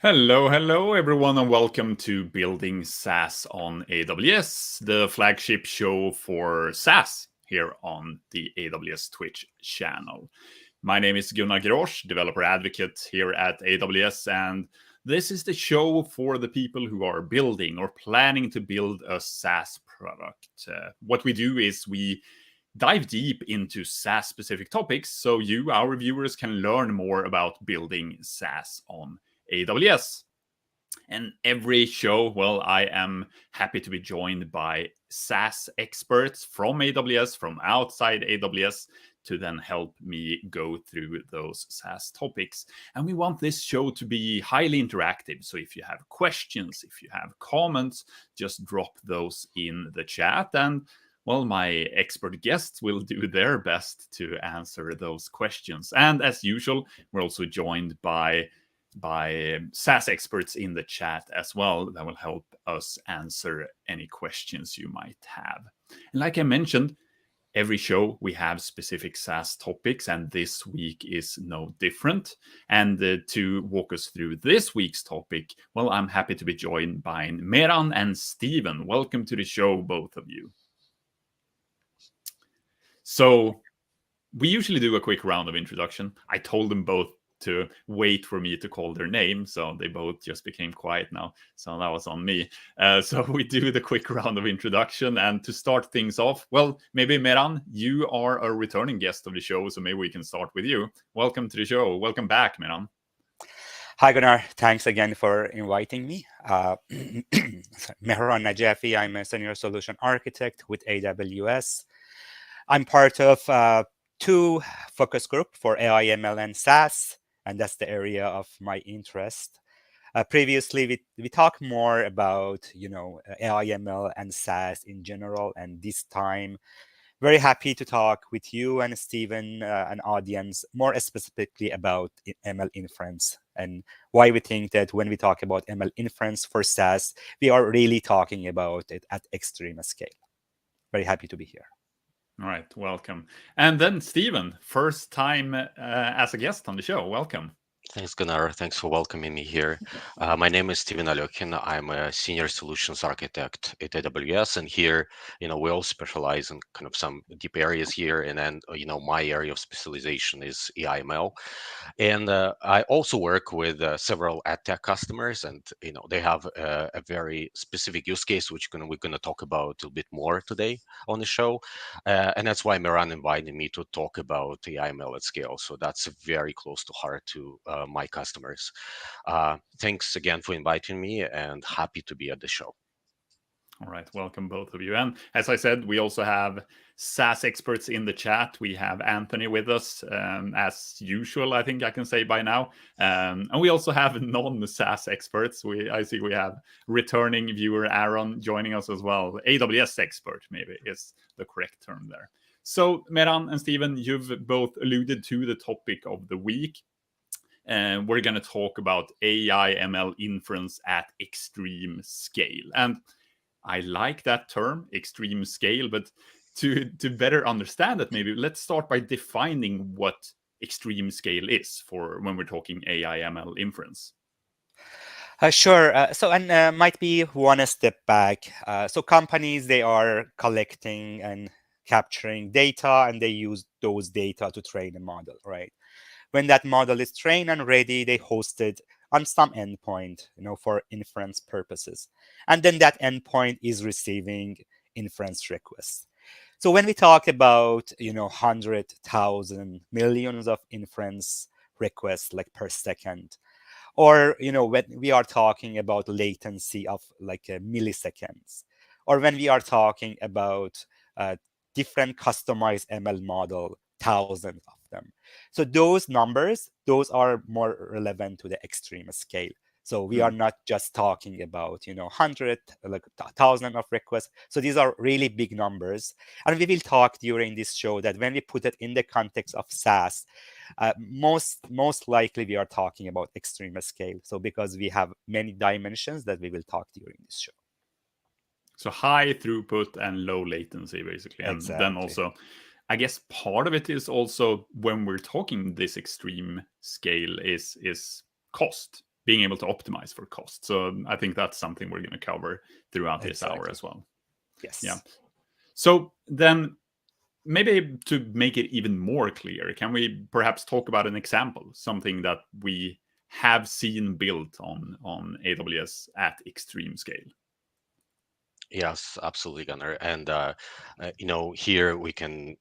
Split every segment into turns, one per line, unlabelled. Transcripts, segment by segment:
Hello, everyone, and welcome to Building SaaS on AWS, the flagship show for SaaS here on the AWS Twitch channel. My name is Gunnar Grosch, developer advocate here at AWS, and this is the show for the people who are building or planning to build a SaaS product. What we do is we dive deep into SaaS specific topics so you, our viewers, can learn more about building SaaS on AWS. And every show, well, I am happy to be joined by SaaS experts from AWS, from outside AWS, to then help me go through those SaaS topics. And we want this show to be highly interactive. So if you have questions, if you have comments, just drop those in the chat. And well, my expert guests will do their best to answer those questions. And as usual, we're also joined by SaaS experts in the chat as well that will help us answer any questions you might have. And like I mentioned, every show we have specific SaaS topics, and this week is no different. And to walk us through this week's topic, well, I'm happy to be joined by Mehran and Steven. Welcome to the show, both of you. So we usually do a quick round of introduction. I told them both to wait for me to call their name, so they both just became quiet now. So that was on me. So we do the quick round of introduction, and to start things off, well, maybe Mehran, you are a returning guest of the show, so maybe we can start with you. Welcome to the show. Welcome back, Mehran.
Hi, Gunnar. Thanks again for inviting me. Mehran Najafi. I'm a senior solution architect with AWS. I'm part of two focus groups for AI, ML, and SaaS, and that's the area of my interest. Previously, we talked more about AI, ML, and SaaS in general, and this time, very happy to talk with you and Steven, an audience, more specifically about ML inference and why we think that when we talk about ML inference for SaaS, we are really talking about it at extreme scale. Very happy to be here.
All right, welcome. And then Steven, first time as a guest on the show. Welcome.
Thanks, Gunnar. Thanks for welcoming me here. My name is Steven Alyekhin. I'm a senior solutions architect at AWS, and here, we all specialize in kind of some deep areas here. And then, my area of specialization is AI/ML, and I also work with several ad tech customers, and they have a very specific use case, which we're going to talk about a little bit more today on the show, and that's why Mehran invited me to talk about AI/ML at scale. So that's very close to heart to my customers. Thanks again for inviting me, and happy to be at the show.
All right, welcome both of you. And as I said, we also have SaaS experts in the chat. We have Anthony with us, as usual, I think I can say by now. And we also have non-SaaS experts. I see we have returning viewer Aaron joining us as well. AWS expert, maybe, is the correct term there. So, Mehran and Steven, you've both alluded to the topic of the week. And we're going to talk about AI ML inference at extreme scale. And I like that term, extreme scale, but to better understand it, maybe let's start by defining what extreme scale is for when we're talking AI ML inference.
Sure. Might be one step back. So companies, they are collecting and capturing data, and they use those data to train a model, right? When that model is trained and ready, they host it on some endpoint, for inference purposes. And then that endpoint is receiving inference requests. So when we talk about, 100,000 millions of inference requests like per second, or, when we are talking about latency of like milliseconds, or when we are talking about different customized ML model, thousands of them. So those numbers, those are more relevant to the extreme scale. So we are not just talking about, 100, like 1,000 of requests. So these are really big numbers. And we will talk during this show that when we put it in the context of SaaS, most likely we are talking about extreme scale. So because we have many dimensions that we will talk during this show.
So high throughput and low latency, basically. And
exactly.
Then also, I guess part of it is also when we're talking this extreme scale is cost. being able to optimize for cost. So I think that's something we're going to cover throughout this hour as well.
Yes.
Yeah. So then maybe to make it even more clear, can we perhaps talk about an example, something that we have seen built on AWS at extreme scale?
Yes, absolutely, Gunnar. And here we can,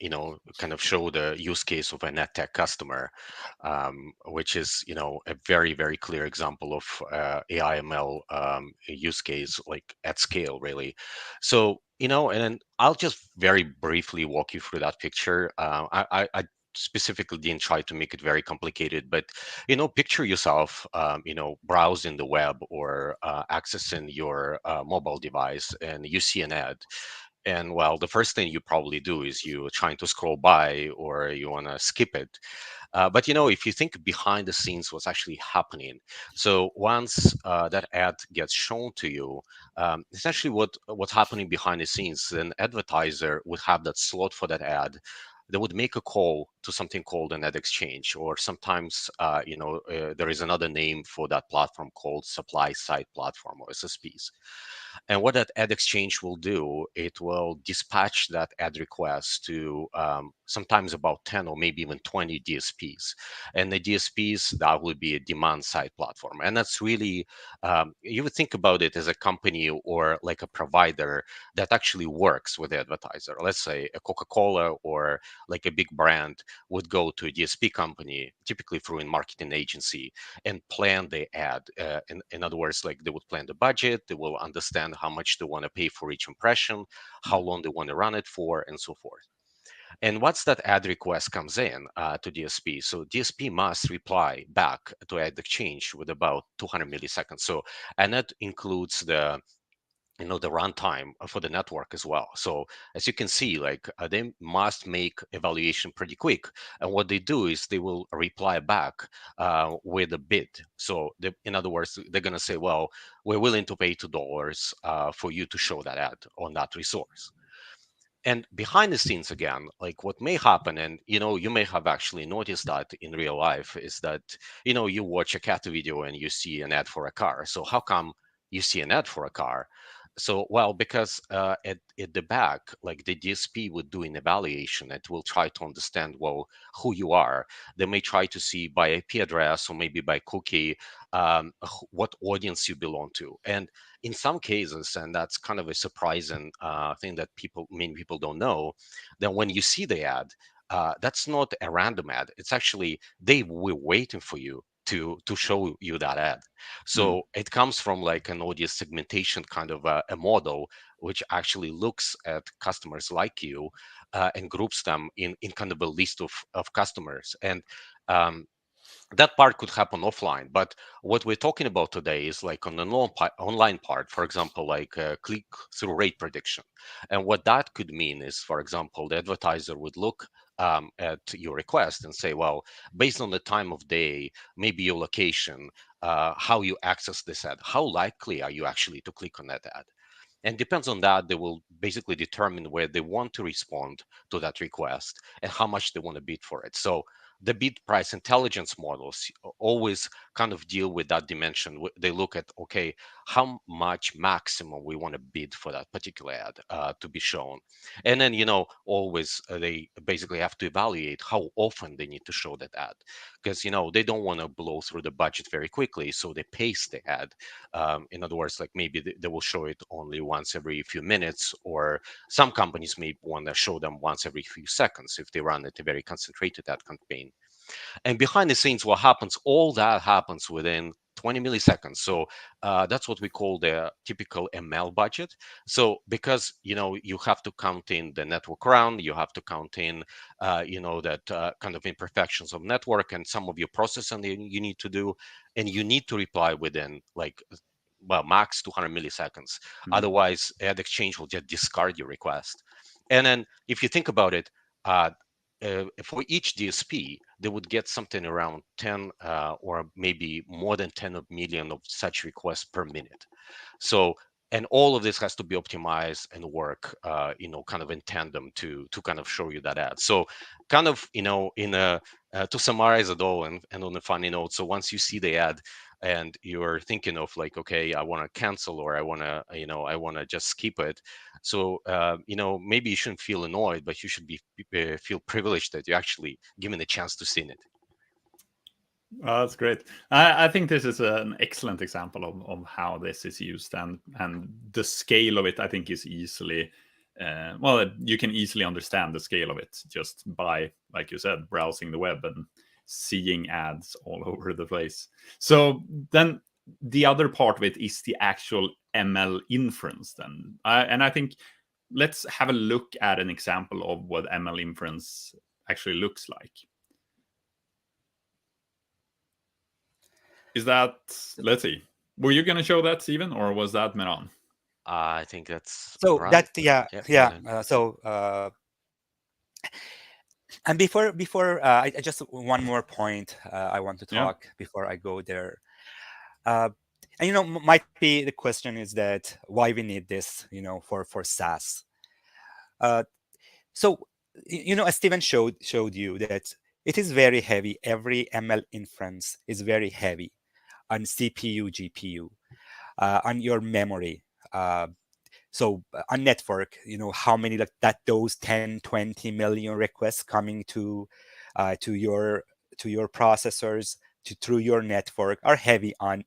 kind of show the use case of a NetTech customer, which is, a very, very clear example of AI/ML use case, like at scale, really. So, and then I'll just very briefly walk you through that picture. I specifically didn't try to make it very complicated, but picture yourself browsing the web or accessing your mobile device, and you see an ad. And well, the first thing you probably do is you trying to scroll by, or you want to skip it. But if you think behind the scenes what's actually happening, so once that ad gets shown to you, essentially what's happening behind the scenes, an advertiser would have that slot for that ad. They would make a call to something called an ad exchange, or sometimes there is another name for that platform called supply side platform, or SSPs. And what that ad exchange will do, it will dispatch that ad request to sometimes about 10 or maybe even 20 DSPs. And the DSPs, that would be a demand side platform. And that's really, you would think about it as a company or like a provider that actually works with the advertiser. Let's say a Coca-Cola or like a big brand would go to a DSP company, typically through a marketing agency, and plan the ad. In other words, like they would plan the budget, they will understand how much they want to pay for each impression, how long they want to run it for, and so forth. And once that ad request comes in to DSP, so DSP must reply back to ad exchange with about 200 milliseconds. So, and that includes the runtime for the network as well. So as you can see, like they must make evaluation pretty quick. And what they do is they will reply back with a bid. So in other words, they're going to say, well, we're willing to pay $2 for you to show that ad on that resource. And behind the scenes, again, like what may happen, and you may have actually noticed that in real life, is that you watch a cat video and you see an ad for a car. So how come you see an ad for a car? So, well, because at the back, like the DSP would do an evaluation, it will try to understand, well, who you are. They may try to see by IP address or maybe by cookie what audience you belong to. And in some cases, and that's kind of a surprising thing that many people don't know, that when you see the ad, that's not a random ad. It's actually they were waiting for you to show you that ad. So it comes from like an audience segmentation kind of a model, which actually looks at customers like you and groups them in kind of a list of customers. And um, that part could happen offline, but what we're talking about today is like on the online part, for example, like click-through rate prediction. And what that could mean is, for example, the advertiser would look at your request and say, well, based on the time of day, maybe your location, how you access this ad, how likely are you actually to click on that ad? And depends on that, they will basically determine where they want to respond to that request and how much they want to bid for it. So the bid price intelligence models always kind of deal with that dimension. They look at, okay, how much maximum we want to bid for that particular ad to be shown. And then, always they basically have to evaluate how often they need to show that ad. Because, they don't want to blow through the budget very quickly. So they pace the ad. In other words, like maybe they will show it only once every few minutes, or some companies may want to show them once every few seconds if they run it a very concentrated ad campaign. And behind the scenes, what happens, all that happens within 20 milliseconds. So that's what we call the typical ML budget. So because you have to count in the network round, you have to count in that kind of imperfections of network and some of your processing you need to do, and you need to reply within like max 200 milliseconds. Otherwise, ad exchange will just discard your request. And then if you think about it, for each DSP, they would get something around 10 or maybe more than 10 million of such requests per minute. So, and all of this has to be optimized and work, kind of in tandem to kind of show you that ad. So, kind of, in a to summarize it all and on a funny note. So once you see the ad, and you're thinking of like, okay, I want to cancel, or I want to, I want to just skip it. So, maybe you shouldn't feel annoyed, but you should feel privileged that you're actually given a chance to see it.
Oh, that's great. I think this is an excellent example of how this is used, and the scale of it, I think, is easily, you can easily understand the scale of it just by, like you said, browsing the web and seeing ads all over the place. So then the other part of it is the actual ML inference then. And I think let's have a look at an example of what ML inference actually looks like. Is that, let's see, were you going to show that, Steven, or was that Mehran?
I think that's
So
Mehran.
that, and before I just one more point I want to talk before I go there. And might be the question is that why we need this, for SaaS. So as Steven showed you that it is very heavy. Every ML inference is very heavy on CPU, GPU, on your memory. So on network, how many those 10, 20 million requests coming to your processors through your network are heavy on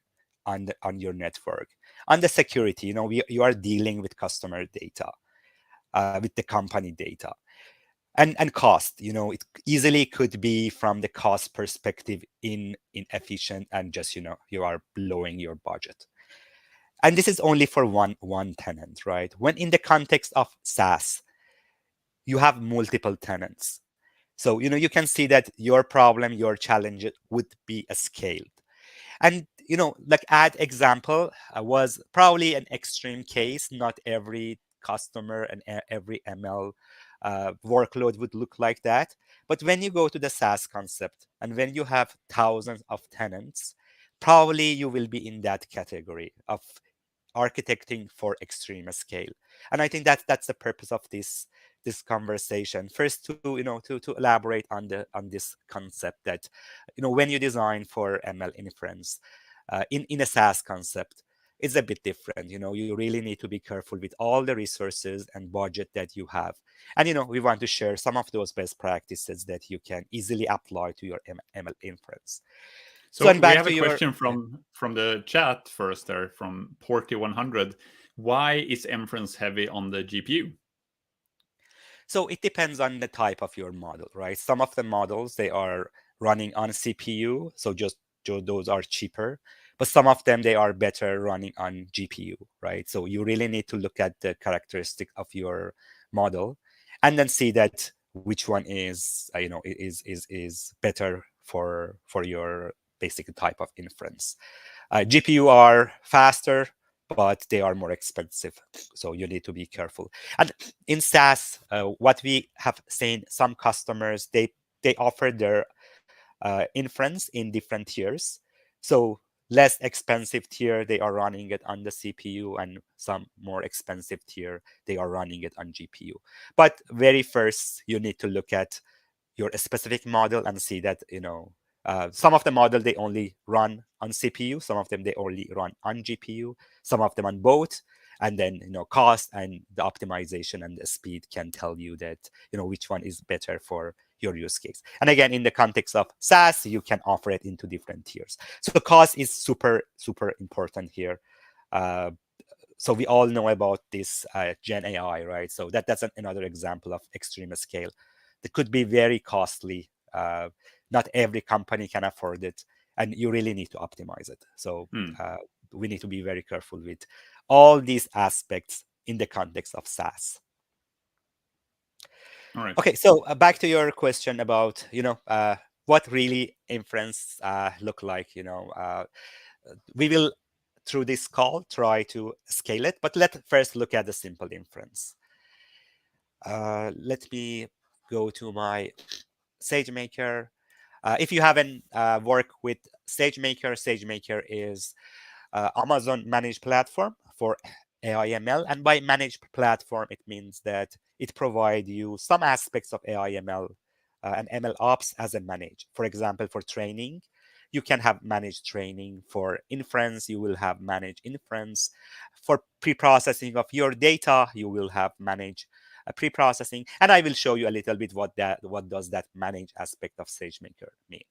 your network. On the security, you are dealing with customer data, with the company data. And cost, it easily could be from the cost perspective inefficient, and just you are blowing your budget. And this is only for one tenant, right? When in the context of SaaS, you have multiple tenants. So you can see that your problem, your challenge would be scaled. And like ad example was probably an extreme case. Not every customer and every ML workload would look like that. But when you go to the SaaS concept, and when you have thousands of tenants, probably you will be in that category of architecting for extreme scale. And I think that's the purpose of this conversation. First, to elaborate on this concept that when you design for ML inference in a SaaS concept, it's a bit different. You really need to be careful with all the resources and budget that you have. And we want to share some of those best practices that you can easily apply to your ML inference.
So we have a question from the chat first there, from Porty100. Why is inference heavy on the GPU?
So it depends on the type of your model, right? Some of the models, they are running on CPU, so just those are cheaper. But some of them, they are better running on GPU, right? So you really need to look at the characteristic of your model, and then see that which one is better for your basic type of inference. GPU are faster, but they are more expensive, so you need to be careful. And in SaaS, what we have seen, some customers, they offer their inference in different tiers. So less expensive tier, they are running it on the CPU, and some more expensive tier, they are running it on GPU. But very first, you need to look at your specific model and see that some of the model, they only run on CPU, some of them they only run on GPU, some of them on both. And then cost and the optimization and the speed can tell you that which one is better for your use case. And again, in the context of SaaS, you can offer it into different tiers. So the cost is super important here. So we all know about this Gen AI, right? So that's another example of extreme scale that could be very costly. Not every company can afford it, and you really need to optimize it. So we need to be very careful with all these aspects in the context of SaaS.
All right.
Okay, so back to your question about what really inference look like. We will, through this call, try to scale it, but let's first look at the simple inference. Let me go to my SageMaker. If you haven't worked with SageMaker, SageMaker is Amazon managed platform for AI ML. And by managed platform, it means that it provides you some aspects of AI ML and ML ops as a managed. For example, for training, you can have managed training. For inference, you will have managed inference. For pre-processing of your data, you will have managed pre-processing. And I will show you a little bit what does that managed aspect of SageMaker mean.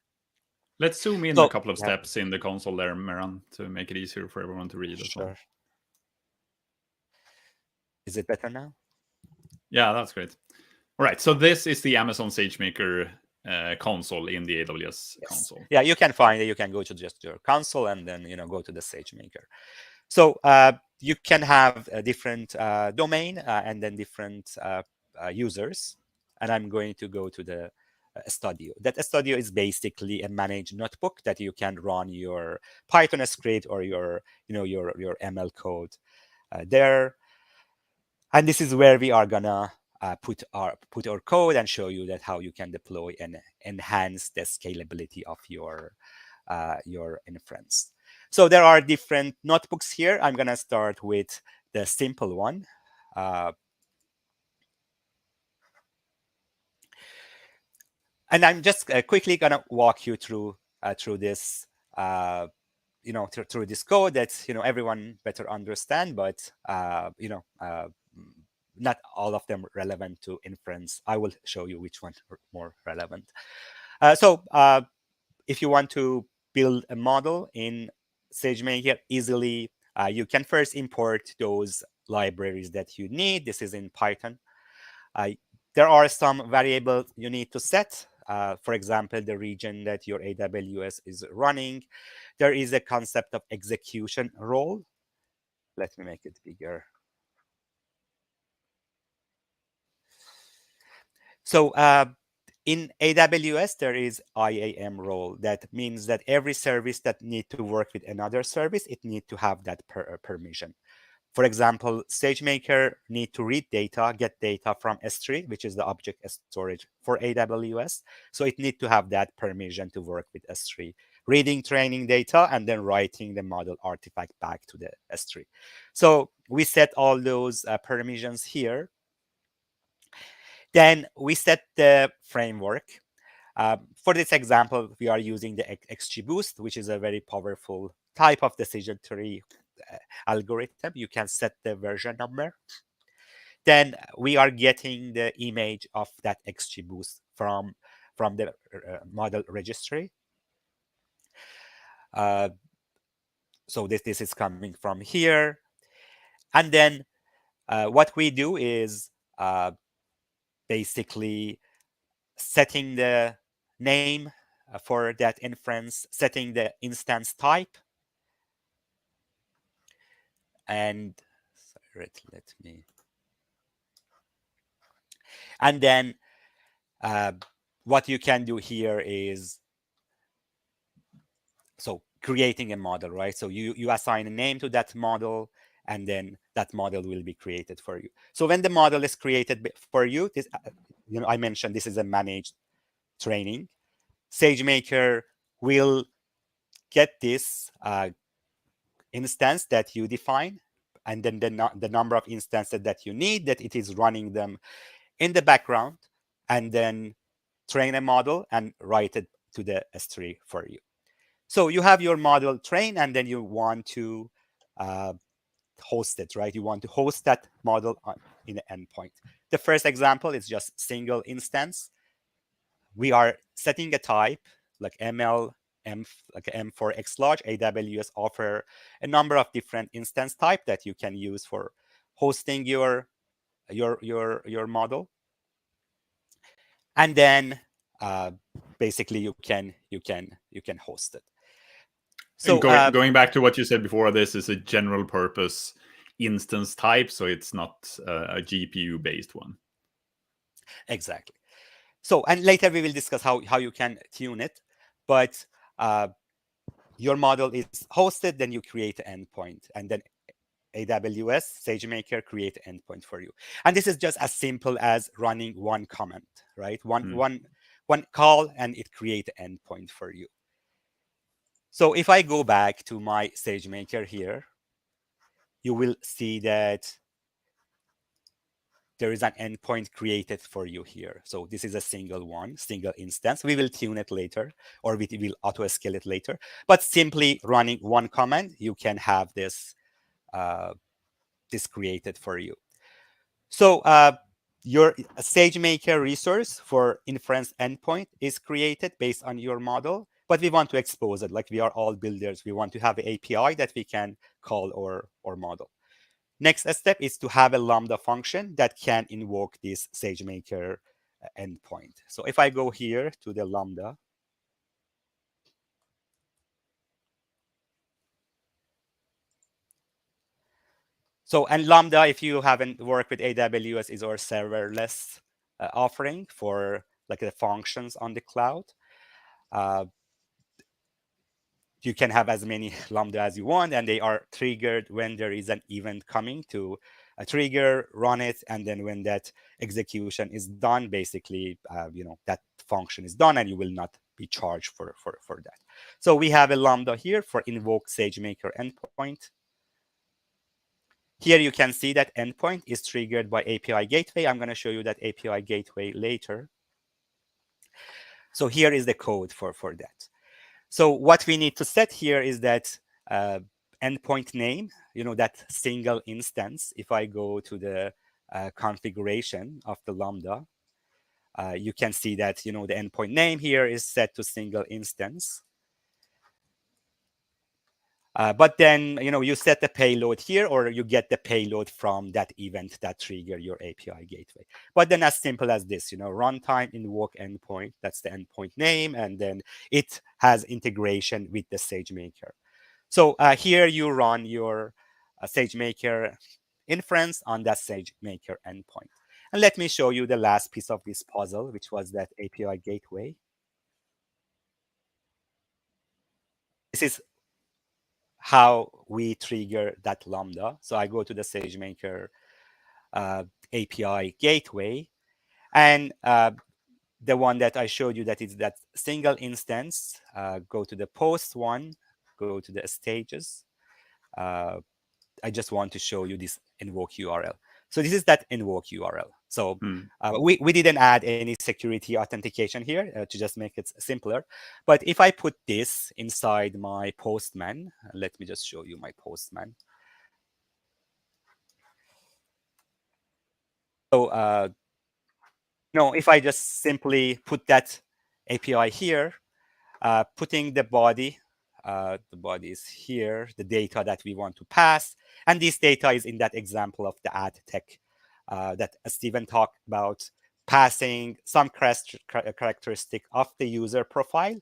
Let's zoom in a couple of steps in the console there, Mehran, to make it easier for everyone to read as well.
Is it better now?
Yeah, that's great. All right, so this is the Amazon SageMaker console in the AWS console.
Yeah, you can find it. You can go to just your console and then go to the SageMaker. So you can have a different domain and then different users. And I'm going to go to the Studio. That Studio is basically a managed notebook that you can run your Python script or your ML code there. And this is where we are gonna put our code and show you that how you can deploy and enhance the scalability of your inference. So there are different notebooks here. I'm gonna start with the simple one. And I'm just quickly gonna walk you through this, through this code that everyone better understand, but not all of them relevant to inference. I will show you which one are more relevant. So if you want to build a model in SageMaker easily, you can first import those libraries that you need. This is in Python. There are some variables you need to set. For example, the region that your AWS is running. There is a concept of execution role. Let me make it bigger. So in AWS, there is IAM role. That means that every service that needs to work with another service, it needs to have that permission. For example, SageMaker need to read data, get data from S3, which is the object storage for AWS. So it needs to have that permission to work with S3, reading training data, and then writing the model artifact back to the S3. So we set all those permissions here. Then we set the framework. For this example, we are using the XGBoost, which is a very powerful type of decision tree algorithm. You can set the version number. Then we are getting the image of that XGBoost from the model registry. So this is coming from here. And then what we do is basically setting the name for that inference, setting the instance type. And sorry, let me. And then what you can do here is creating a model, right? So you assign a name to that model, and then that model will be created for you. So when the model is created for you, this, I mentioned this is a managed training. SageMaker will get this instance that you define, and then the number of instances that you need, that it is running them in the background, and then train a model and write it to the S3 for you. So you have your model trained, and then you want to host it, right? You want to host that model in an endpoint. The first example is just single instance. We are setting a type like ML, like M for X large. AWS offer a number of different instance type that you can use for hosting your model. And then basically you can host it.
So going back to what you said before, this is a general purpose instance type, so it's not a GPU based one.
Exactly. So, and later we will discuss how you can tune it, but your model is hosted, then you create an endpoint, and then AWS SageMaker create an endpoint for you. And this is just as simple as running one command, right? One call, and it create an endpoint for you. So if I go back to my SageMaker here, you will see that there is an endpoint created for you here. So this is a single instance. We will tune it later, or we will auto scale it later. But simply running one command, you can have this this created for you. So your SageMaker resource for inference endpoint is created based on your model, but we want to expose it. Like we are all builders, we want to have an API that we can call our model. Next step is to have a Lambda function that can invoke this SageMaker endpoint. So if I go here to the Lambda, so, and Lambda, if you haven't worked with AWS, is our serverless offering for like the functions on the cloud. You can have as many Lambda as you want, and they are triggered when there is an event coming to trigger, run it, and then when that execution is done, basically, that function is done, and you will not be charged for that. So we have a Lambda here for invoke SageMaker endpoint. Here you can see that endpoint is triggered by API gateway. I'm going to show you that API gateway later. So here is the code for that. So what we need to set here is that endpoint name, that single instance. If I go to the configuration of the Lambda, you can see that, the endpoint name here is set to single instance. But then, you set the payload here, or you get the payload from that event that trigger your API gateway. But then as simple as this, runtime invoke endpoint, that's the endpoint name, and then it has integration with the SageMaker. So here you run your SageMaker inference on that SageMaker endpoint. And let me show you the last piece of this puzzle, which was that API gateway. This is how we trigger that Lambda. So I go to the SageMaker API gateway, and the one that I showed you, that is that single instance, go to the post one, go to the stages. I just want to show you this invoke URL. So this is that invoke URL. So we didn't add any security authentication here to just make it simpler. But if I put this inside my Postman, let me just show you my Postman. So if I just simply put that API here, putting the body is here, the data that we want to pass. And this data is in that example of the ad tech that Stephen talked about, passing some characteristic of the user profile.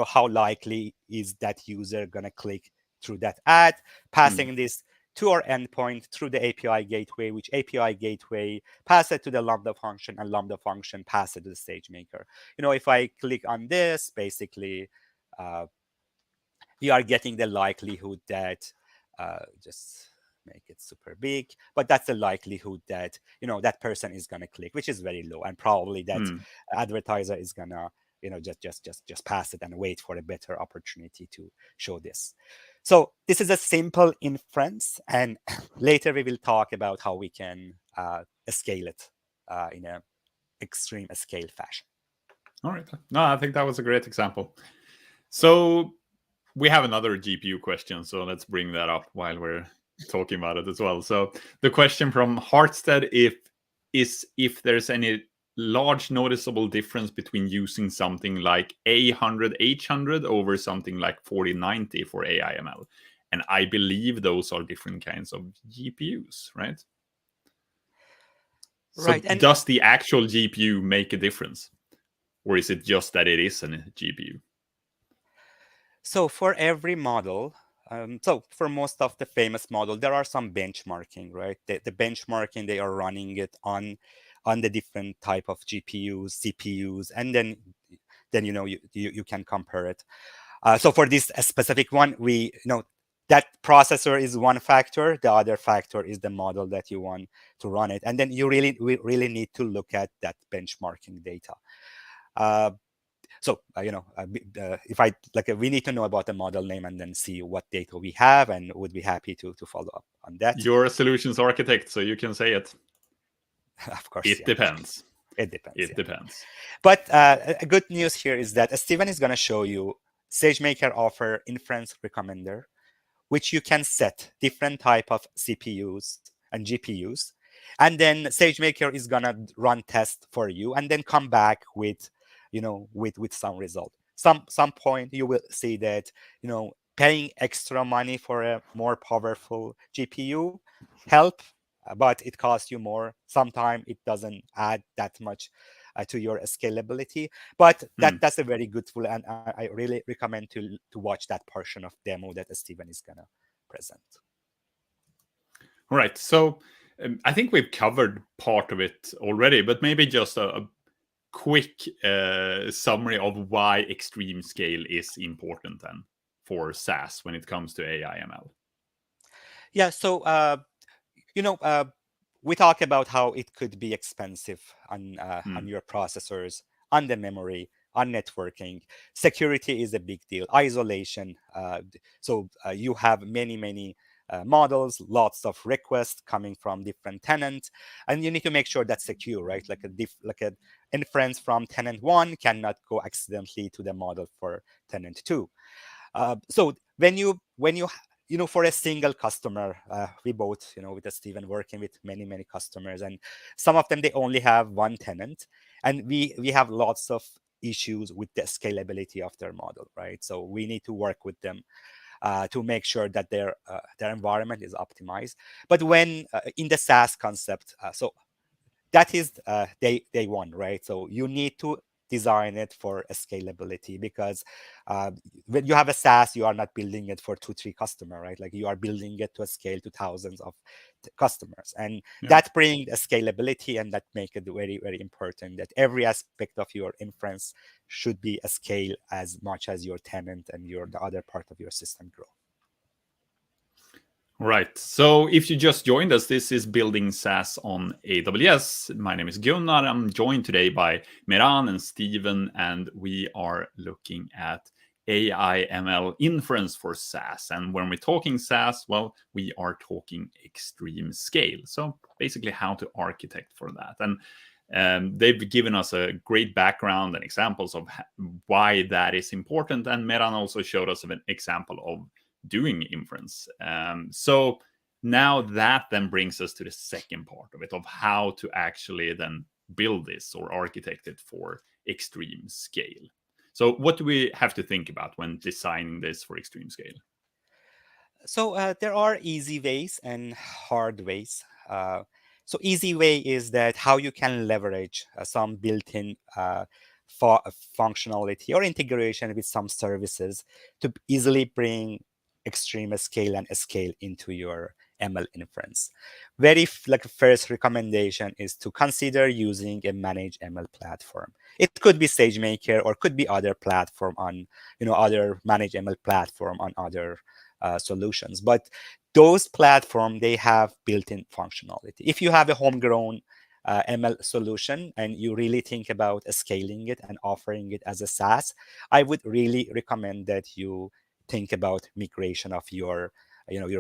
How likely is that user going to click through that ad, passing this to our endpoint through the API gateway, which API gateway pass it to the Lambda function, and Lambda function pass it to the SageMaker. If I click on this, basically, we are getting the likelihood that, just make it super big, but that's the likelihood that, that person is going to click, which is very low. And probably that advertiser is going to, just pass it and wait for a better opportunity to show this. So this is a simple inference, and later we will talk about how we can scale it in an extreme scale fashion.
All right. No, I think that was a great example. So we have another GPU question, so let's bring that up while we're talking about it as well. So the question from Hartstead is if there's any large noticeable difference between using something like A100H100 over something like 4090 for AI/ML. And I believe those are different kinds of GPUs, right?
Right.
So does the actual GPU make a difference? Or is it just that it is a GPU?
So for every model, so for most of the famous model, there are some benchmarking, right? The benchmarking, they are running it on the different type of GPUs, CPUs, and then you can compare it. So for this specific one, we that processor is one factor. The other factor is the model that you want to run it, and then we really need to look at that benchmarking data. So if I we need to know about the model name and then see what data we have, and would be happy to follow up on that.
You're a solutions architect, so you can say it.
Of course,
It depends.
It depends.
It depends.
But a good news here is that Steven is going to show you SageMaker offer Inference Recommender, which you can set different type of CPUs and GPUs. And then SageMaker is going to run tests for you and then come back with, with some result. Some point you will see that, paying extra money for a more powerful GPU help, but it costs you more. Sometimes it doesn't add that much to your scalability, but that's a very good tool, and I really recommend to watch that portion of demo that Steven is gonna present.
All right, so I think we've covered part of it already, but maybe just a quick summary of why extreme scale is important then for SaaS when it comes to AI ML.
Yeah, so we talk about how it could be expensive on your processors, on the memory, on networking. Security is a big deal. Isolation. So you have many models, lots of requests coming from different tenants, and you need to make sure that's secure, right? Like an inference from tenant 1 cannot go accidentally to the model for tenant 2. So when you for a single customer, we both, with Steven working with many customers, and some of them, they only have one tenant, and we have lots of issues with the scalability of their model, right? So we need to work with them to make sure that their environment is optimized. But when in the SaaS concept, so that is day one, right? So you need to design it for a scalability, because when you have a SaaS, you are not building it for 2-3 customers, right? Like you are building it to a scale to thousands of customers, and that brings a scalability, and that make it very important that every aspect of your inference should be a scale as much as your tenant and the other part of your system grow.
Right. So if you just joined us, this is Building SaaS on AWS. My name is Gunnar. I'm joined today by Mehran and Steven, and we are looking at AI ML inference for SaaS. And when we're talking SaaS, well, we are talking extreme scale. So basically how to architect for that. And they've given us a great background and examples of why that is important. And Mehran also showed us an example of doing inference. So now that then brings us to the second part of it, of how to actually then build this or architect it for extreme scale. So what do we have to think about when designing this for extreme scale?
So there are easy ways and hard ways. So easy way is that how you can leverage some built-in functionality or integration with some services to easily bring extreme scale and scale into your ML inference. First recommendation is to consider using a managed ML platform. It could be SageMaker or could be other platform on, other managed ML platform on other solutions. But those platforms, they have built-in functionality. If you have a homegrown ML solution and you really think about scaling it and offering it as a SaaS, I would really recommend that you think about migration of your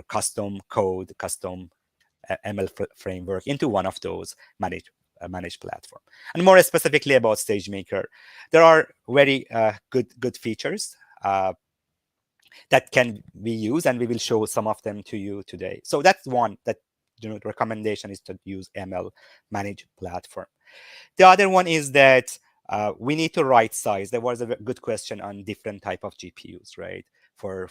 custom code, custom ML framework into one of those managed platform. And more specifically about SageMaker, there are very good features that can be used, and we will show some of them to you today. So that's one that the recommendation is to use ML managed platform. The other one is that we need to right size. There was a good question on different type of GPUs, right? For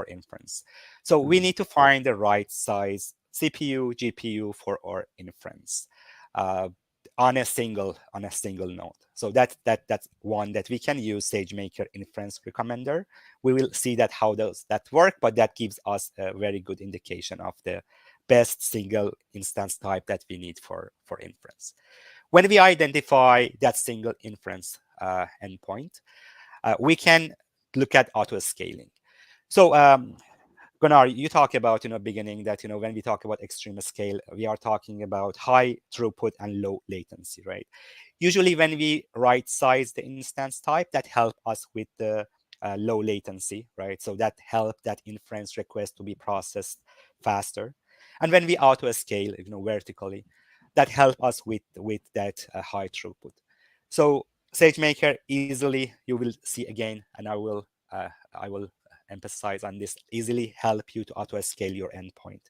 inference. So we need to find the right size CPU, GPU for our inference on a single node. So that's one that we can use SageMaker Inference Recommender. We will see that how does that work, but that gives us a very good indication of the best single instance type that we need for inference. When we identify that single inference endpoint, we look at auto scaling. So Gunnar, you talk about beginning that when we talk about extreme scale, we are talking about high throughput and low latency, right? Usually when we right size the instance type, that help us with the low latency, right? So that help that inference request to be processed faster. And when we auto scale, vertically, that help us with that high throughput. So SageMaker easily, you will see again, and I will emphasize on this, easily help you to auto scale your endpoint.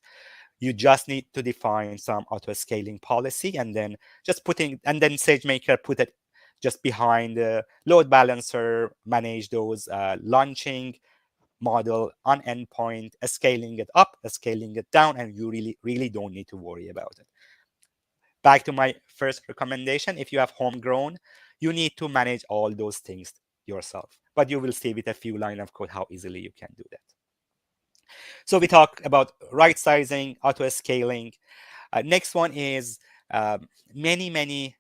You just need to define some auto scaling policy, and then then SageMaker put it just behind the load balancer, manage those launching model on endpoint, scaling it up, scaling it down, and you really don't need to worry about it. Back to my first recommendation, if you have homegrown, you need to manage all those things yourself. But you will see with a few lines of code how easily you can do that. So we talk about right sizing, auto scaling. Next one is many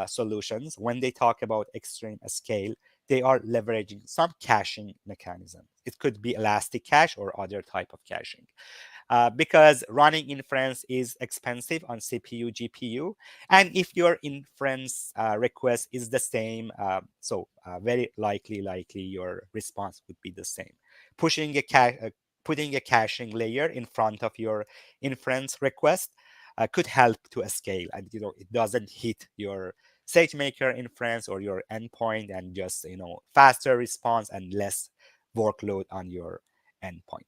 solutions. When they talk about extreme scale, they are leveraging some caching mechanism. It could be elastic cache or other type of caching. Because running inference is expensive on CPU, GPU. And if your inference request is the same, very likely your response would be the same. Putting a caching layer in front of your inference request could help to scale, and it doesn't hit your SageMaker inference or your endpoint, and just faster response and less workload on your endpoint.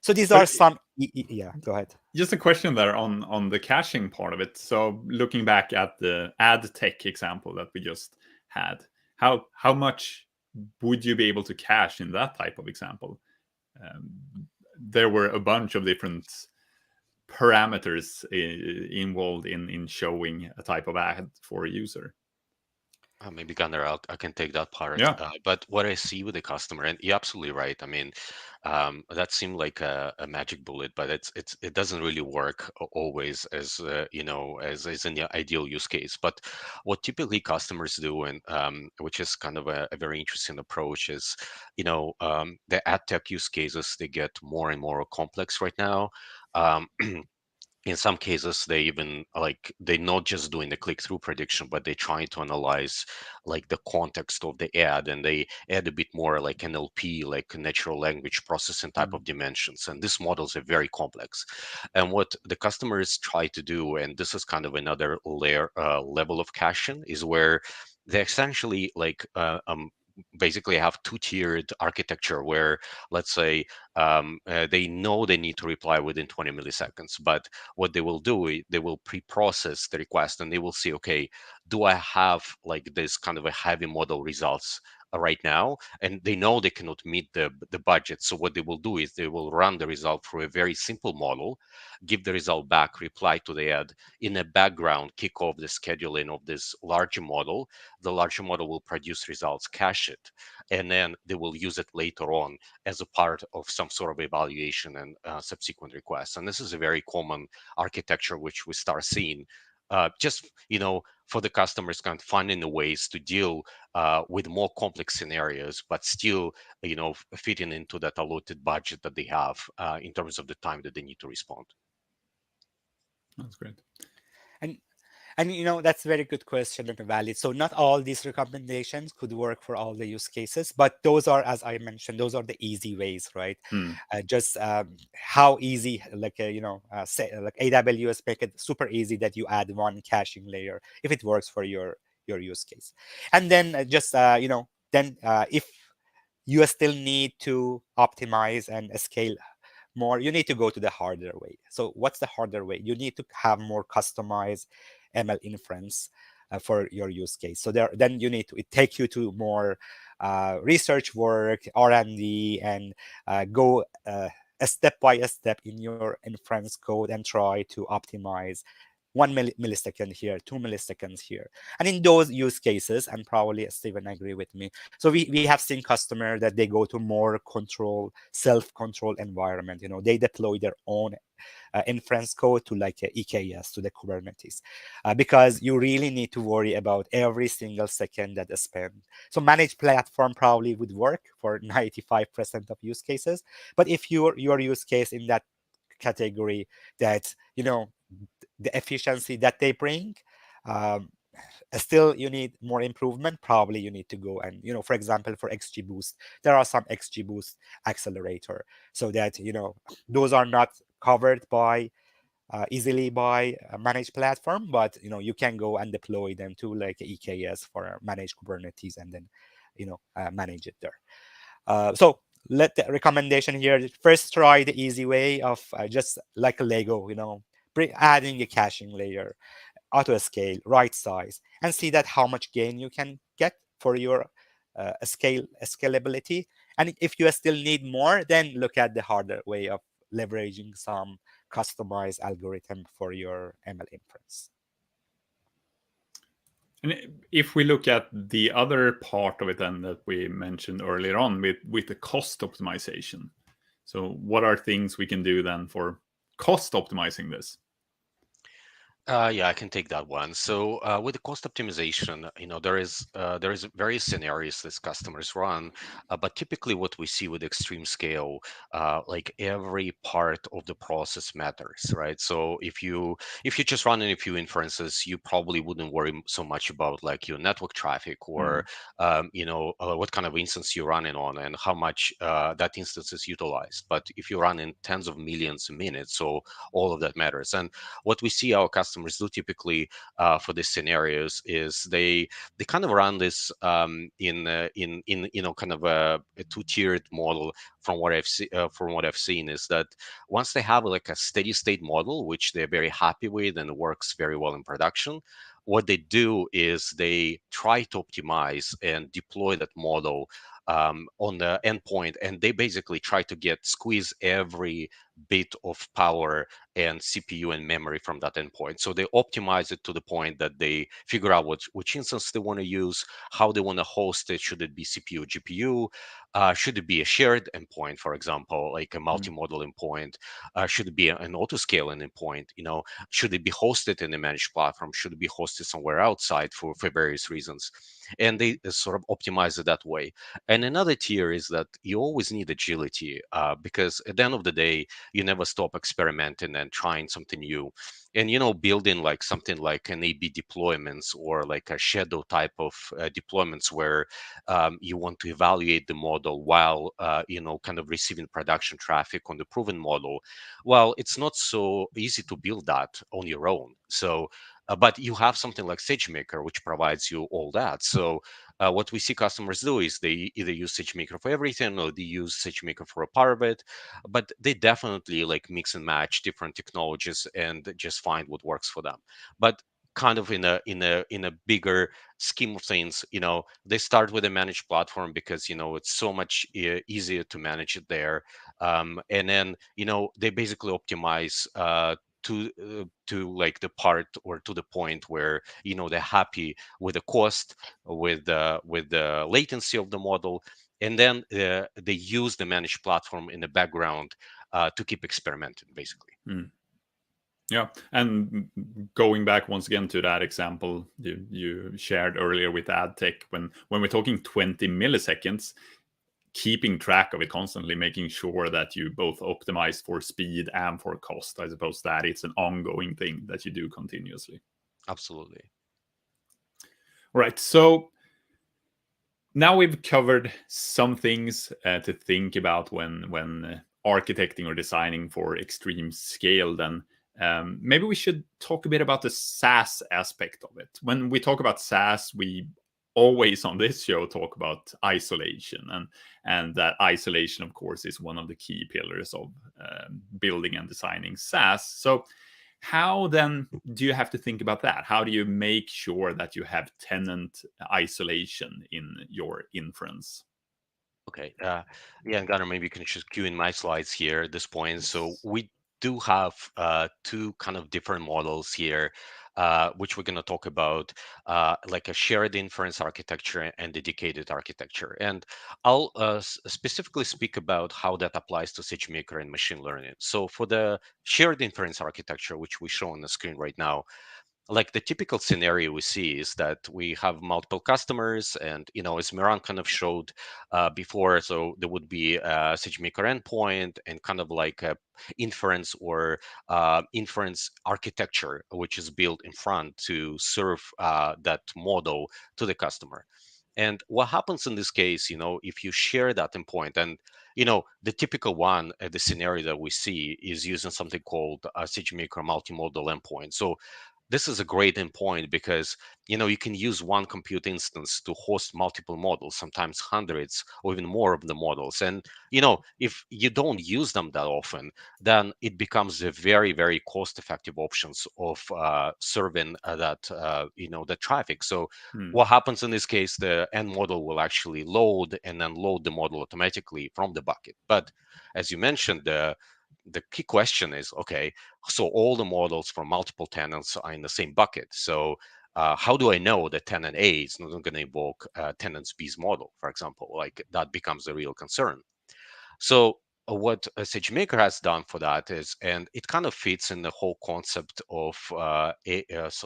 So these are some. Yeah, go ahead.
Just a question there on the caching part of it. So looking back at the ad tech example that we just had, how much would you be able to cache in that type of example? There were a bunch of different parameters involved in showing a type of ad for a user.
Maybe Gunnar, I can take that part.
Yeah.
But what I see with the customer, and you're absolutely right. I mean, that seemed like a magic bullet, but it doesn't really work always as as in the ideal use case. But what typically customers do, and which is kind of a very interesting approach, is the ad tech use cases, they get more and more complex right now. In some cases, they're not just doing the click-through prediction, but they're trying to analyze like the context of the ad, and they add a bit more like NLP, like natural language processing type of dimensions. And these models are very complex. And what the customers try to do, and this is kind of another level of caching, is where they essentially basically have two-tiered architecture where, let's say, they know they need to reply within 20 milliseconds, but what they will do is they will pre-process the request, and they will see, okay, do I have like this kind of a heavy model results right now? And they know they cannot meet the budget. So what they will do is they will run the result through a very simple model, give the result back, reply to the ad, in the background, kick off the scheduling of this larger model. The larger model will produce results, cache it, and then they will use it later on as a part of some sort of evaluation and subsequent requests. And this is a very common architecture which we start seeing just for the customers, kind of finding the ways to deal with more complex scenarios, but still fitting into that allotted budget that they have in terms of the time that they need to respond.
That's great.
And that's a very good question and valid. So not all these recommendations could work for all the use cases, but those are, as I mentioned, those are the easy ways, right? Just how easy, say like AWS make it super easy that you add one caching layer if it works for your use case. And then if you still need to optimize and scale more, you need to go to the harder way. So what's the harder way? You need to have more customized ML inference for your use case. So then it take you to more research work, R&D, and go a step by step in your inference code and try to optimize 1 millisecond here, 2 milliseconds here. And in those use cases, and probably Steven agree with me, so we have seen customers that they go to more self-control environment. They deploy their own inference code to like EKS, to the Kubernetes, because you really need to worry about every single second that is spent. So managed platform probably would work for 95% of use cases. But if your use case in that category, that the efficiency that they bring, still you need more improvement, probably you need to go and, for example, for XGBoost, there are some XGBoost accelerator, so that, those are not covered by easily by a managed platform, but you can go and deploy them to like EKS for managed Kubernetes and then manage it there. So let the recommendation here, first try the easy way of just like a Lego, adding a caching layer, auto scale, right size, and see that how much gain you can get for your scalability. And if you still need more, then look at the harder way of leveraging some customized algorithm for your ML inference.
And if we look at the other part of it then that we mentioned earlier on with the cost optimization. So what are things we can do then for cost optimizing this?
Yeah, I can take that one. So with the cost optimization, there is various scenarios that customers run, but typically what we see with extreme scale, like every part of the process matters, right? So if you just run in a few inferences, you probably wouldn't worry so much about like your network traffic or what kind of instance you're running on and how much that instance is utilized. But if you run in tens of millions a minute, so all of that matters. And what we see our customers do typically for these scenarios is they kind of run this in kind of a two-tiered model. From what I've seen is that once they have like a steady state model, which they're very happy with and works very well in production, what they do is they try to optimize and deploy that model on the endpoint, and they basically try to squeeze every bit of power and CPU and memory from that endpoint. So they optimize it to the point that they figure out which instance they want to use, how they want to host it. Should it be CPU, GPU? Should it be a shared endpoint, for example, like a multi-model endpoint? Should it be an auto-scaling endpoint? Should it be hosted in a managed platform? Should it be hosted somewhere outside for various reasons? And they sort of optimize it that way. And another tier is that you always need agility because at the end of the day, you never stop experimenting and trying something new. And building like something like an A/B deployments or like a shadow type of deployments where you want to evaluate the model while kind of receiving production traffic on the proven model. Well, it's not so easy to build that on your own. So but you have something like SageMaker, which provides you all that. So what we see customers do is they either use SageMaker for everything or they use SageMaker for a part of it, but they definitely like mix and match different technologies and just find what works for them. But kind of in a bigger scheme of things, they start with a managed platform because it's so much easier to manage it there, and then they basically optimize to like the part or to the point where they're happy with the cost, with the latency of the model, and then they use the managed platform in the background to keep experimenting, basically.
Yeah, and going back once again to that example you shared earlier with ad tech, when we're talking 20 milliseconds, keeping track of it constantly, making sure that you both optimize for speed and for cost. I suppose that it's an ongoing thing that you do continuously.
Absolutely.
Right. So now we've covered some things to think about when architecting or designing for extreme scale. Then maybe we should talk a bit about the SaaS aspect of it. When we talk about SaaS, we always on this show talk about isolation, and that isolation, of course, is one of the key pillars of building and designing SaaS. So how then do you have to think about that? How do you make sure that you have tenant isolation in your inference?
Okay. Yeah, and Gunnar, maybe you can just cue in my slides here at this point. So we do have two kind of different models here, which we're going to talk about, like a shared inference architecture and dedicated architecture. And I'll specifically speak about how that applies to SageMaker and machine learning. So for the shared inference architecture, which we show on the screen right now, like the typical scenario we see is that we have multiple customers, and as Mehran kind of showed before, so there would be a SageMaker endpoint and kind of like a inference or inference architecture which is built in front to serve that model to the customer. And what happens in this case, if you share that endpoint, and the typical one, the scenario that we see is using something called a SageMaker multimodal endpoint. So this is a great endpoint because you can use one compute instance to host multiple models, sometimes hundreds or even more of the models. And if you don't use them that often, then it becomes a very, very cost-effective options of serving the traffic. So what happens in this case, the end model will actually load and then load the model automatically from the bucket. But as you mentioned, the key question is, okay, so all the models from multiple tenants are in the same bucket. So how do I know that tenant A is not going to invoke tenant B's model, for example? Like that becomes a real concern. So what SageMaker has done for that is, and it kind of fits in the whole concept of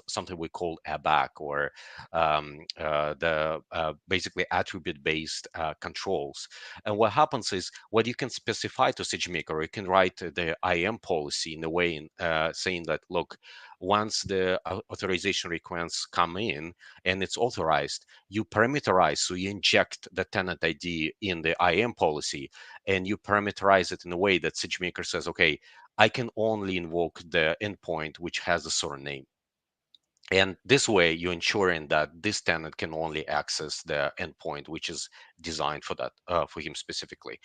something we call ABAC, or the basically attribute-based controls. And what happens is, what you can specify to SageMaker, you can write the IAM policy in a way saying that, look, once the authorization requests come in and it's authorized, you parameterize, so you inject the tenant ID in the IAM policy, and you parameterize it in a way that SageMaker says, okay, I can only invoke the endpoint which has a certain name. And this way, you're ensuring that this tenant can only access the endpoint which is designed for that, for him specifically.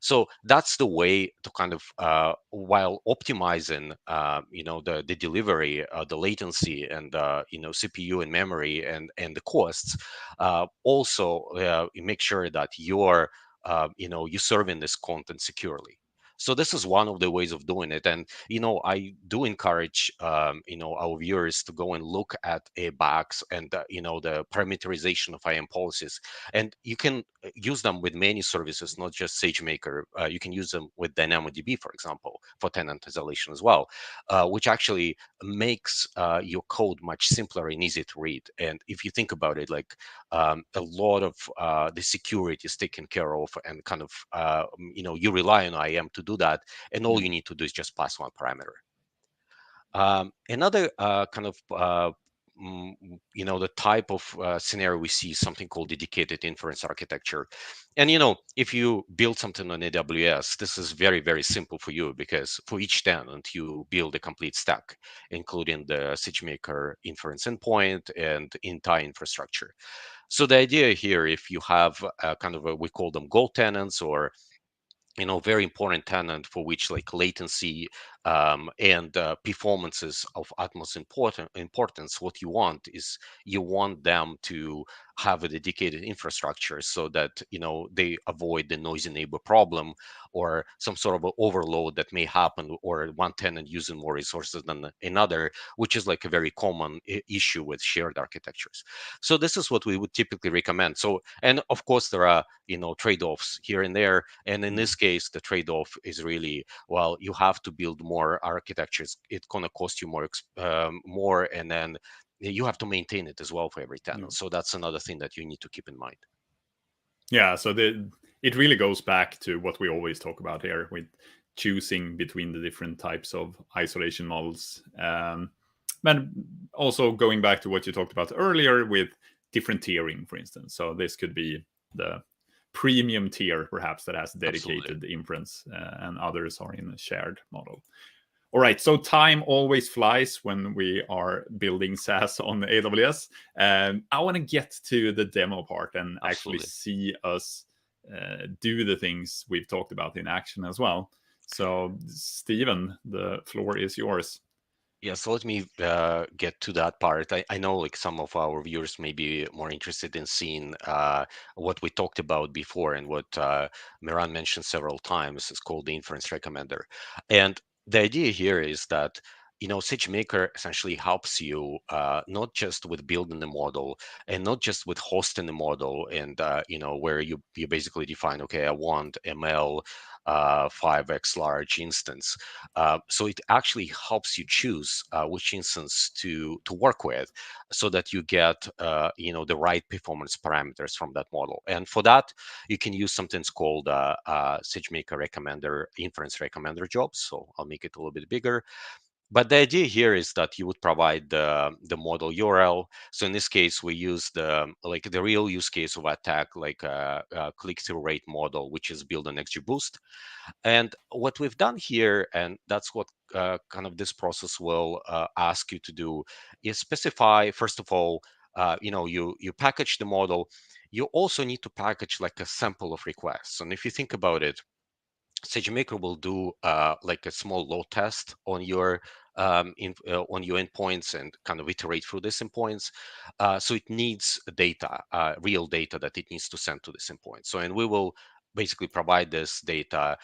So that's the way to kind of, while optimizing, the delivery, the latency, and CPU and memory and the costs. Also, you make sure that you're serving this content securely. So this is one of the ways of doing it. And I do encourage our viewers to go and look at ABACs and the parameterization of IAM policies. And you can use them with many services, not just SageMaker. You can use them with DynamoDB, for example, for tenant isolation as well, which actually makes your code much simpler and easier to read. And if you think about it, like a lot of the security is taken care of, and kind of you rely on IAM to do that, and all you need to do is just pass one parameter. Another kind of the type of scenario we see is something called dedicated inference architecture. And if you build something on AWS, this is very, very simple for you, because for each tenant you build a complete stack, including the SageMaker inference endpoint and entire infrastructure. So the idea here, if you have we call them gold tenants, or very important tenant for which like latency and performances of utmost importance, what you want is, you want them to have a dedicated infrastructure, so that they avoid the noisy neighbor problem, or some sort of overload that may happen, or one tenant using more resources than another, which is like a very common issue with shared architectures. So this is what we would typically recommend. So, and of course there are trade-offs here and there, and in this case the trade-off is really, well, you have to build more architectures. It's going to cost you more, and then you have to maintain it as well for every tenant. So that's another thing that you need to keep in mind.
Yeah, so it really goes back to what we always talk about here, with choosing between the different types of isolation models. But also going back to what you talked about earlier with different tiering, for instance. So this could be the premium tier, perhaps, that has dedicated
Absolutely.
inference, and others are in a shared model. All right, so time always flies when we are building SaaS on AWS. I want to get to the demo part and actually see us do the things we've talked about in action as well. So, Steven, the floor is yours.
Yeah, so let me get to that part. I know like some of our viewers may be more interested in seeing what we talked about before, and what Mehran mentioned several times is called the inference recommender. And the idea here is that SageMaker essentially helps you not just with building the model, and not just with hosting the model, and where you basically define, okay, I want ML 5x large instance. So it actually helps you choose which instance to work with, so that you get the right performance parameters from that model. And for that, you can use something called SageMaker recommender, inference recommender jobs. So I'll make it a little bit bigger. But the idea here is that you would provide the model URL. So in this case, we use the real use case of attack, like a click-through rate model, which is built on XGBoost. And what we've done here, and that's what kind of this process will ask you to do, is specify, first of all, you package the model. You also need to package like a sample of requests. And if you think about it, SageMaker will do like a small load test on your on your endpoints and kind of iterate through these endpoints. So it needs data, real data that it needs to send to this endpoint. So, and we will basically provide this data.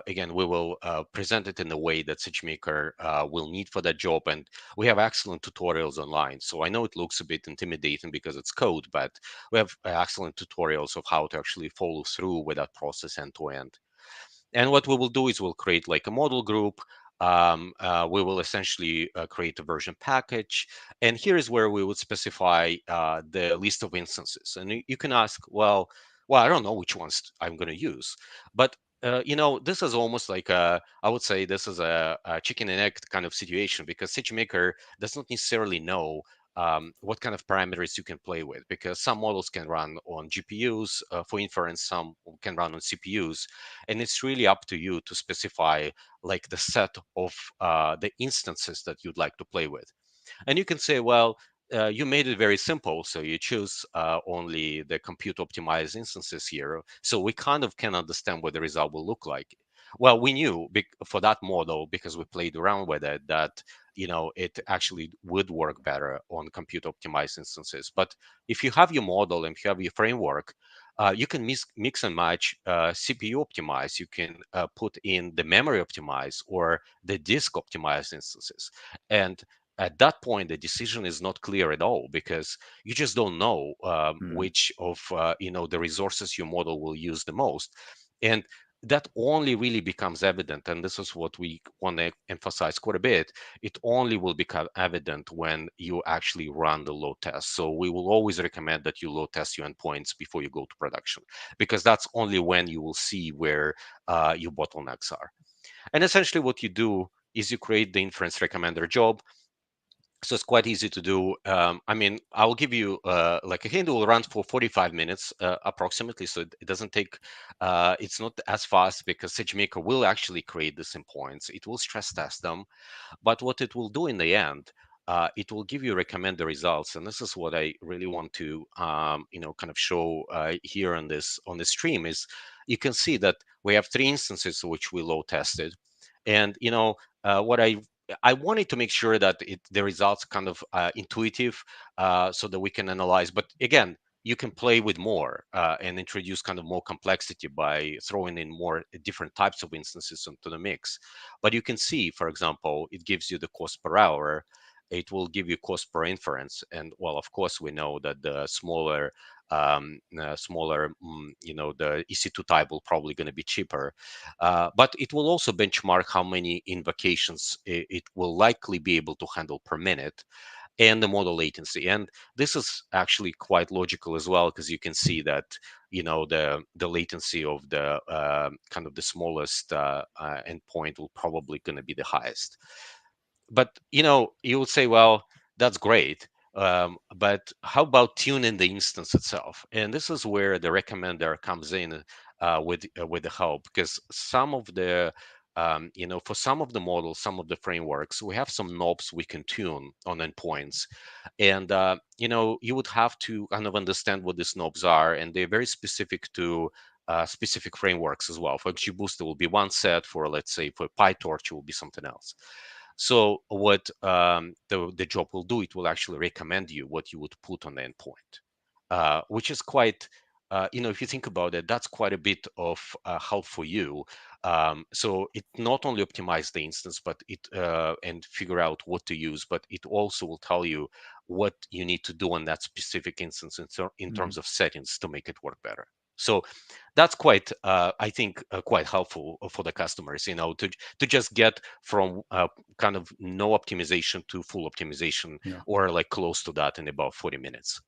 Again, we will present it in the way that SageMaker will need for that job. And we have excellent tutorials online. So I know it looks a bit intimidating because it's code, but we have excellent tutorials of how to actually follow through with that process end to end. And what we will do is we'll create like a model group. We will essentially create a version package. And here is where we would specify the list of instances. And you can ask, well, I don't know which ones I'm going to use. But this is almost like I would say this is a chicken and egg kind of situation, because SageMaker does not necessarily know what kind of parameters you can play with, because some models can run on GPUs for inference, some can run on CPUs, and it's really up to you to specify like the set of the instances that you'd like to play with. And you can say, well, you made it very simple, so you choose only the compute optimized instances here, so we kind of can understand what the result will look like. Well, we knew for that model, because we played around with it, that it actually would work better on compute optimized instances. But if you have your model and if you have your framework, you can mix and match CPU optimize. You can put in the memory optimize or the disk optimized instances. And at that point, the decision is not clear at all, because you just don't know which of the resources your model will use the most. And that only really becomes evident, and this is what we want to emphasize quite a bit. It only will become evident when you actually run the load test. So we will always recommend that you load test your endpoints before you go to production, because that's only when you will see where your bottlenecks are. And essentially what you do is you create the inference recommender job. So it's quite easy to do. I mean, I'll give you like a hint. It will run for 45 minutes approximately. So it doesn't take, it's not as fast, because SageMaker will actually create these endpoints. It will stress test them. But what it will do in the end, it will give you recommend the results. And this is what I really want to, kind of show here on this stream, is you can see that we have 3 instances which we load tested. And, what I wanted to make sure that the results kind of intuitive, so that we can analyze. But again, you can play with more and introduce kind of more complexity by throwing in more different types of instances into the mix. But you can see, for example, it gives you the cost per hour. It will give you cost per inference. And well, of course, we know that the smaller, the EC2 type will probably going to be cheaper. But it will also benchmark how many invocations it will likely be able to handle per minute, and the model latency. And this is actually quite logical as well, because you can see that the latency of the kind of the smallest endpoint will probably going to be the highest. But you would say, well, that's great, but how about tuning the instance itself? And this is where the recommender comes in with the help, because some of the for some of the models, some of the frameworks, we have some knobs we can tune on endpoints. And you would have to kind of understand what these knobs are, and they're very specific to specific frameworks as well. For XGBoost, there will be one set. For, let's say, for PyTorch, it will be something else. So what the job will do, it will actually recommend you what you would put on the endpoint, which is quite, if you think about it, that's quite a bit of help for you. So it not only optimizes the instance, but it and figure out what to use, but it also will tell you what you need to do on that specific instance in terms of settings to make it work better. So that's quite, I think, quite helpful for the customers, to just get from kind of no optimization to full optimization, or like close to that in about 40 minutes.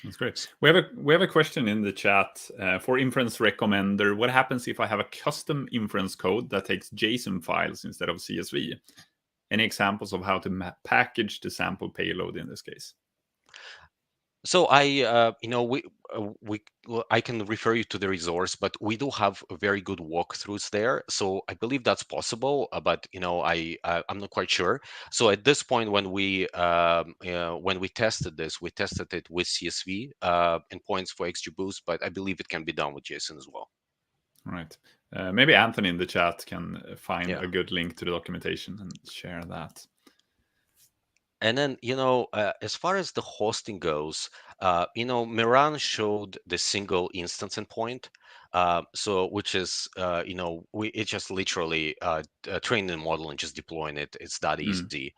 That's great. We have a question in the chat for Inference Recommender. What happens if I have a custom inference code that takes JSON files instead of CSV? any examples of how to package the sample payload in this case?
So I, I can refer you to the resource, but we do have a very good walkthroughs there. So I believe that's possible, but I'm not quite sure. So at this point, when we tested this, we tested it with CSV endpoints for XGBoost, but I believe it can be done with JSON as well.
Right. Maybe Anthony in the chat can find
Yeah.
a good link to the documentation and share that.
And then, as far as the hosting goes, Mehran showed the single instance endpoint. So which is, it's just literally training the model and just deploying it. It's that easy.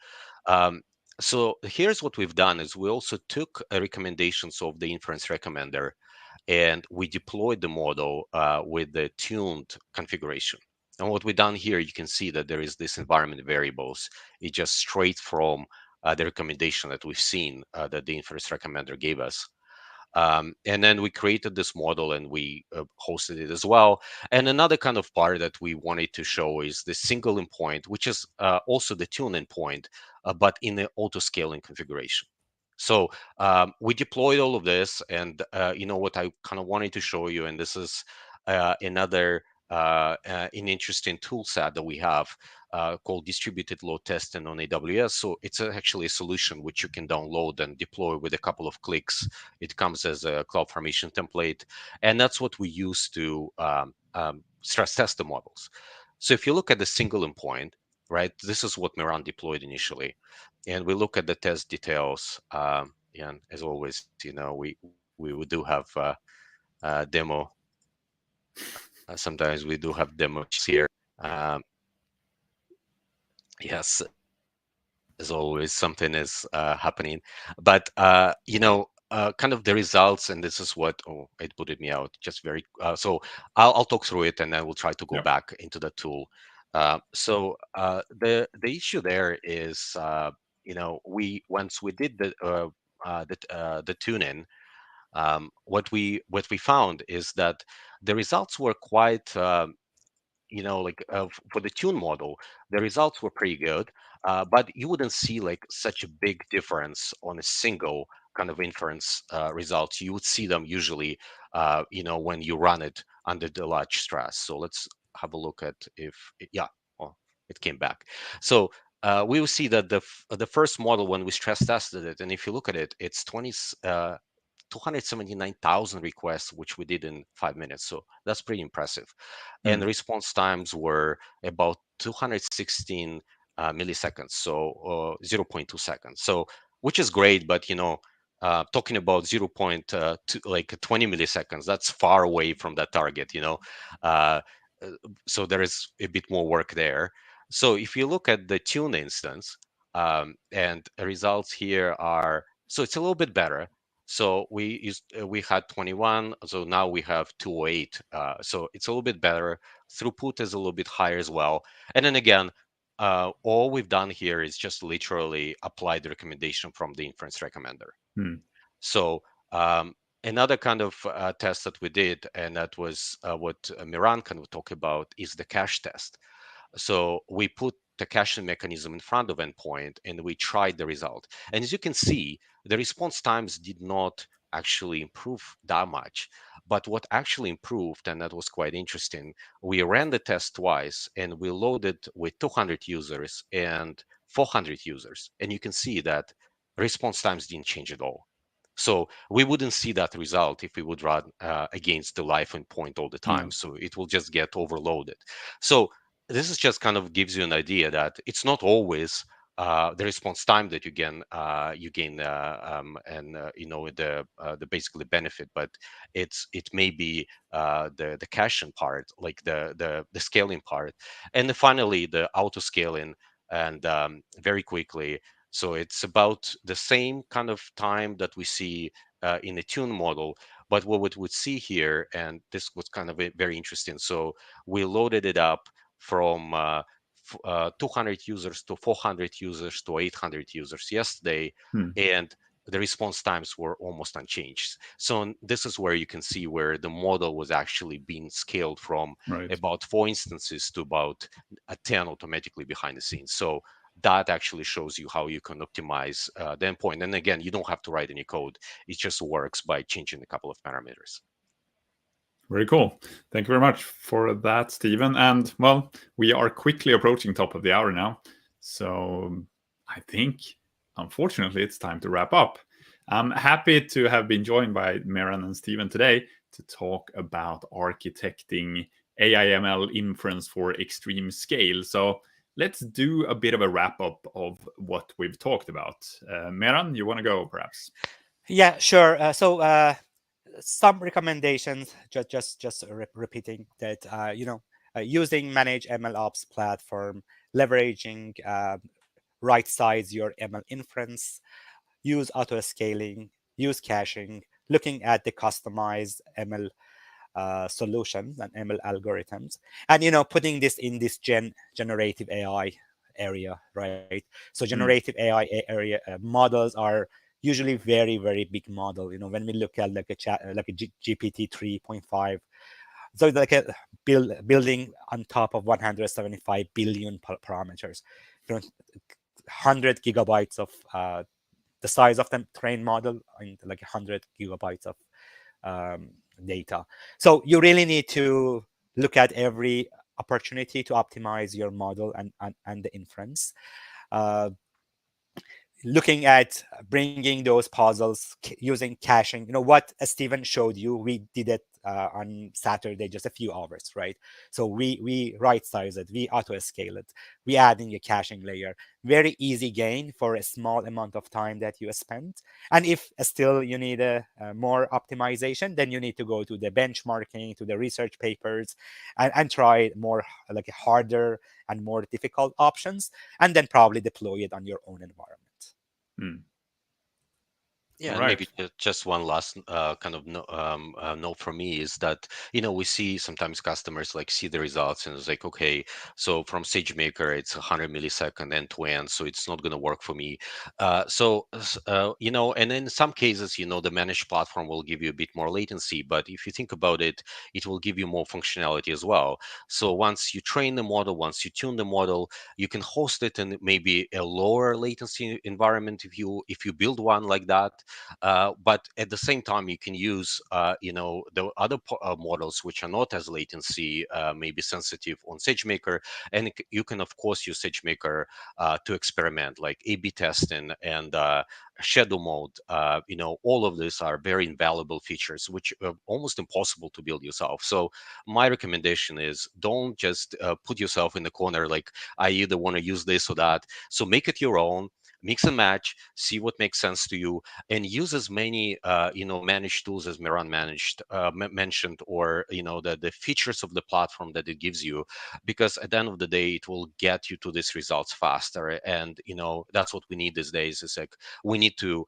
So here's what we've done is we also took recommendations of the inference recommender and we deployed the model with the tuned configuration. And what we've done here, you can see that there is this environment variables. It's just straight from the recommendation that we've seen that the inference recommender gave us. And then we created this model and we hosted it as well. And another kind of part that we wanted to show is the single endpoint, which is also the tune endpoint, but in the auto scaling configuration. So we deployed all of this, and what I kind of wanted to show you, and this is another an interesting tool set that we have called distributed load testing on AWS. So it's actually a solution which you can download and deploy with a couple of clicks. It comes as a CloudFormation template, and that's what we use to stress test the models. So if you look at the single endpoint, right, this is what Mehran deployed initially, and we look at the test details. And as always, we do have demo. Sometimes we do have demos here. Yes, as always, something is happening. But kind of the results, and this is what it booted me out. Just very so I'll talk through it, and then we'll try to go back into the tool. So the issue there is, once we did the tune-in, what we found is that the results were quite for the tune model, the results were pretty good, but you wouldn't see like such a big difference on a single kind of inference results. You would see them usually, when you run it under the large stress. So let's have a look at it came back. So we will see that the first model when we stress tested it, and if you look at it, it's 279,000 requests, which we did in 5 minutes. So that's pretty impressive. And the response times were about 216 milliseconds, so 0.2 seconds. So which is great, but talking about 0.2, like 20 milliseconds, that's far away from that target. So there is a bit more work there. So if you look at the tune instance, and the results here are, so it's a little bit better. So we had 21, so now we have 208. So it's a little bit better. Throughput is a little bit higher as well. And then again, all we've done here is just literally apply the recommendation from the inference recommender. So another kind of test that we did, and that was what Mehran kind of talked about, is the cache test. So we put the caching mechanism in front of endpoint and we tried the result. And as you can see, the response times did not actually improve that much. But what actually improved, and that was quite interesting, we ran the test twice and we loaded with 200 users and 400 users. And you can see that response times didn't change at all. So we wouldn't see that result if we would run against the live endpoint all the time. So it will just get overloaded. So this is just kind of gives you an idea that it's not always the response time that you gain and the basically benefit, but it may be the caching part, like the scaling part, and then finally the auto scaling, and very quickly. So it's about the same kind of time that we see in the tune model, but what we would see here, and this was kind of very interesting. So we loaded it up from 200 users to 400 users to 800 users yesterday, and the response times were almost unchanged. So this is where you can see where the model was actually being scaled from about 4 instances to about 10 automatically behind the scenes. So that actually shows you how you can optimize the endpoint. And again, you don't have to write any code. It just works by changing a couple of parameters.
Very cool. Thank you very much for that, Stephen. And well, we are quickly approaching top of the hour now. So I think, unfortunately, it's time to wrap up. I'm happy to have been joined by Mehran and Stephen today to talk about architecting AI/ML inference for extreme scale. So let's do a bit of a wrap up of what we've talked about. Mehran, you want to go perhaps?
Yeah, sure. Some recommendations, just repeating that, using manage ML ops platform, leveraging right size your ML inference, use auto scaling, use caching, looking at the customized ML solutions and ML algorithms, and putting this in this generative AI area, right? So generative AI area models are usually very big model. When we look at like a GPT 3.5, so like a building on top of 175 billion parameters, 100 gigabytes of the size of the trained model, and like 100 gigabytes of data. So you really need to look at every opportunity to optimize your model and the inference. Looking at bringing those puzzles using caching, what Steven showed you, we did it on Saturday, just a few hours, right? So we right size it, we auto scale it, we adding a caching layer. Very easy gain for a small amount of time that you spent. And if still you need a more optimization, then you need to go to the benchmarking, to the research papers, and try more like harder and more difficult options, and then probably deploy it on your own environment.
Yeah, and
Right.
maybe just one last kind of note for me is that, we see sometimes customers like see the results and it's like, okay, so from SageMaker, it's 100 millisecond end to end, so it's not going to work for me. And in some cases, the managed platform will give you a bit more latency, but if you think about it, it will give you more functionality as well. So once you train the model, once you tune the model, you can host it in maybe a lower latency environment if you build one like that. But at the same time, you can use, the other models which are not as latency, maybe sensitive on SageMaker, and you can of course use SageMaker to experiment, like A/B testing and shadow mode. All of these are very invaluable features which are almost impossible to build yourself. So my recommendation is don't just put yourself in the corner like I either want to use this or that. So make it your own, mix and match, see what makes sense to you, and use as many managed tools as Mehran mentioned, or the features of the platform that it gives you, because at the end of the day it will get you to these results faster. And that's what we need these days. Is like we need to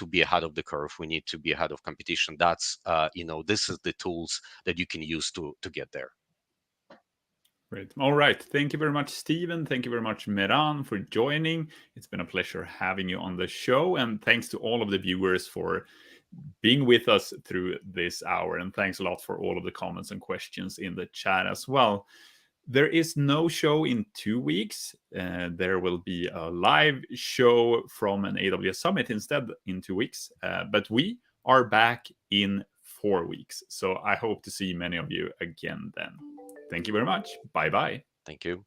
be ahead of the curve, we need to be ahead of competition. That's this is the tools that you can use to get there.
Great. All right. Thank you very much, Stephen. Thank you very much, Mehran, for joining. It's been a pleasure having you on the show. And thanks to all of the viewers for being with us through this hour. And thanks a lot for all of the comments and questions in the chat as well. There is no show in 2 weeks. There will be a live show from an AWS Summit instead in 2 weeks. But we are back in 4 weeks. So I hope to see many of you again then. Thank you very much. Bye-bye.
Thank you.